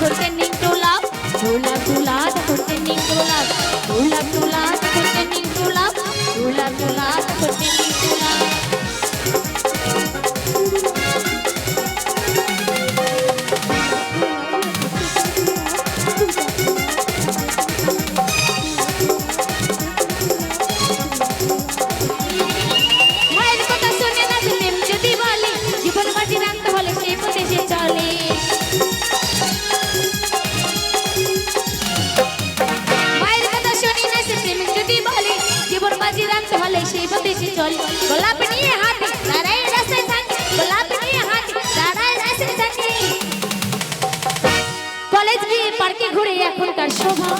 যখন ট্রেনিং টোলাপ টোলাপ টোলাপ যখন ট্রেনিং টোলাপ টোলাপ টোলাপ যখন ট্রেনিং টোলাপ টোলাপ টোলাপ যখন ট্রেনিং টোলাপ সেই পথে সে চলে গোলাপ নিয়ে হাতে দাঁড়ায় রাস্তায় থাকে গোলাপ নিয়ে হাতে দাঁড়ায় রাস্তায় থাকে কলেজ গিয়ে পার্কে ঘুরে এখনকার শোভা